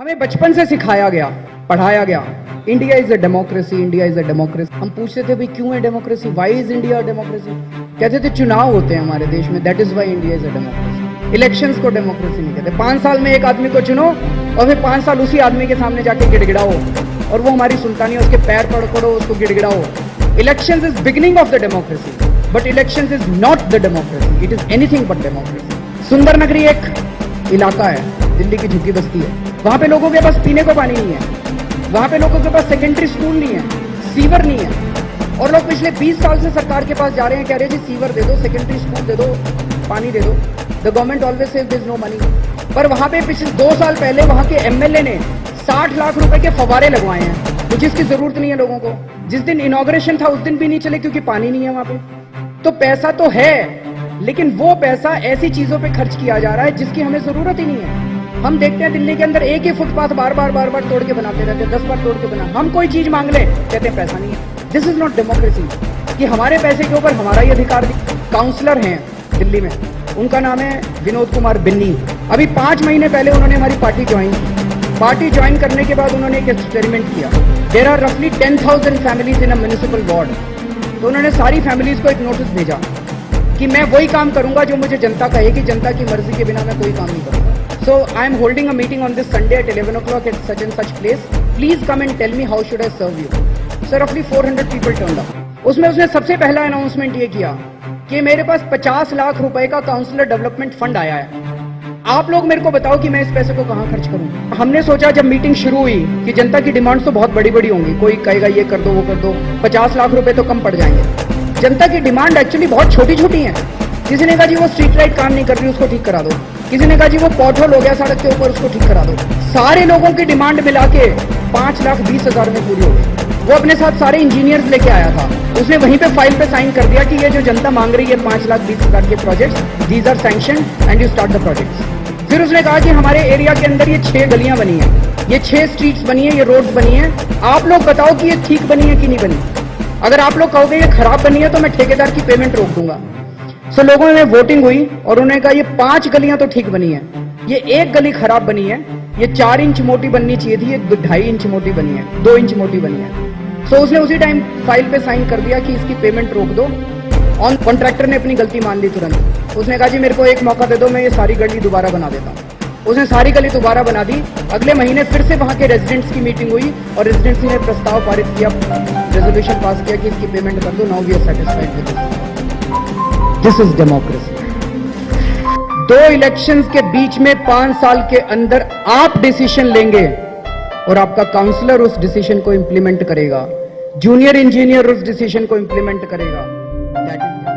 हमें बचपन से सिखाया गया, पढ़ाया गया, India is a democracy, India is a democracy. हम पूछते थे भाई क्यों है democracy, why is India democracy? कहते थे चुनाव होते हैं हमारे देश में, that is why India is a democracy. Elections को डेमोक्रेसी नहीं कहते। 5 साल में एक आदमी को चुनो और फिर 5 साल उसी आदमी के सामने जाके गिड़गिड़ाओ और वो हमारी सुनता नहीं, उसके पैर पकड़ो, उसको गिड़गिड़ाओ। Elections is beginning of the democracy, but elections is not the democracy, it is anything but democracy. सुंदर नगरी एक इलाका है, दिल्ली की झुग्गी बस्ती है, वहां पे लोगों के पास पीने को पानी नहीं है, वहां पे लोगों के पास सेकेंडरी स्कूल नहीं है, सीवर नहीं है, और लोग पिछले 20 साल से सरकार के पास जा रहे हैं, कह रहे हैं जी सीवर दे दो, सेकेंडरी स्कूल दे दो, पानी दे दो। The government always says there is no money. पर वहां पे पिछले 2 साल पहले वहां के एमएलए ने 60 लाख रुपए के फव्वारे लगवाए हैं, तो जिसकी जरूरत नहीं है लोगों को। जिस दिन इनॉग्रेशन था उस दिन भी नहीं चले क्योंकि पानी नहीं है वहां पे। तो पैसा तो है, लेकिन वो पैसा ऐसी चीजों पे खर्च किया जा रहा है जिसकी हमें जरूरत ही नहीं है। हम देखते हैं दिल्ली के अंदर एक ही फुटपाथ बार बार तोड़ के बनाते रहते हैं, 10 बार तोड़ के बना। हम कोई चीज मांग ले, कहते हैं पैसा नहीं है। दिस इज नॉट डेमोक्रेसी कि हमारे पैसे के ऊपर हमारा ही अधिकार। काउंसलर हैं दिल्ली में, उनका नाम है विनोद कुमार बिन्नी। अभी 5 महीने पहले उन्होंने हमारी पार्टी ज्वाइन की। पार्टी ज्वाइन करने के बाद उन्होंने एक एक्सपेरिमेंट किया। देयर आर रफली 10,000 families in a municipal ward. तो उन्होंने सारी फैमिलीज को एक नोटिस भेजा कि मैं वही काम करूंगा जो मुझे जनता कहेगी, जनता की मर्जी के बिना मैं कोई काम नहीं करूंगा। So I am holding a meeting on this Sunday at 11 o'clock at such and such place. Please come and tell me how should I serve you. So roughly 400 people turned up. उसमें उसने सबसे पहला announcement ये किया कि मेरे पास 50 लाख रुपए का काउंसलर डेवलपमेंट फंड आया है। आप लोग मेरे को बताओ कि मैं इस पैसे को कहां खर्च करूं। हमने सोचा जब मीटिंग शुरू हुई कि जनता की डिमांड्स तो बहुत बड़ी बड़ी होंगी, कोई कहेगा ये कर दो वो कर दो, 50 लाख रुपए तो कम पड़ जाएंगे। जनता की डिमांड एक्चुअली बहुत छोटी छोटी है। किसी ने कहा जी वो स्ट्रीट लाइट काम नहीं कर रही, उसको ठीक करा दो। किसी ने कहा जी वो पॉटहोल हो गया सड़क के ऊपर, उसको ठीक करा दो। सारे लोगों की डिमांड मिला के 5,20,000 में पूरी हो गई। वो अपने साथ सारे इंजीनियर्स लेके आया था। उसने वहीं पे फाइल पे साइन कर दिया कि ये जो जनता मांग रही है 5,20,000 के projects, these are sanction and you start the projects. फिर उसने कहा कि हमारे एरिया के अंदर ये 6 गलियां बनी है, ये 6 स्ट्रीट्स बनी है, ये रोड्स बनी है, आप लोग बताओ कि ये ठीक बनी है कि नहीं बनी। अगर आप लोग कहोगे ये खराब बनी है तो मैं ठेकेदार की पेमेंट रोक दूंगा। सो लोगों में वोटिंग हुई और उन्होंने कहा ये 5 गलियां तो ठीक बनी है, ये 1 गली खराब बनी है, ये 4 इंच मोटी बननी चाहिए थी, ये 2.5 इंच मोटी बनी है, 2 इंच मोटी बनी है। सो उसने उसी टाइम फाइल पे साइन कर दिया कि इसकी पेमेंट रोक दो। ऑन कॉन्ट्रैक्टर ने अपनी गलती मान ली तुरंत। उसने कहा जी मेरे को एक मौका दे दो, मैं ये सारी गली दोबारा बना देता हूँ। उसने सारी गली दोबारा बना दी। अगले महीने फिर से वहां के रेजिडेंट्स की मीटिंग हुई और रेजिडेंट्स ने प्रस्ताव पारित किया, रेजोल्यूशन पास किया कि इसकी पेमेंट कर दो। Now we are satisfied with this is democracy. 2 elections के बीच में 5 साल के अंदर आप डिसीजन लेंगे और आपका काउंसलर उस डिसीजन को इंप्लीमेंट करेगा, जूनियर इंजीनियर उस डिसीजन को इंप्लीमेंट करेगा। That is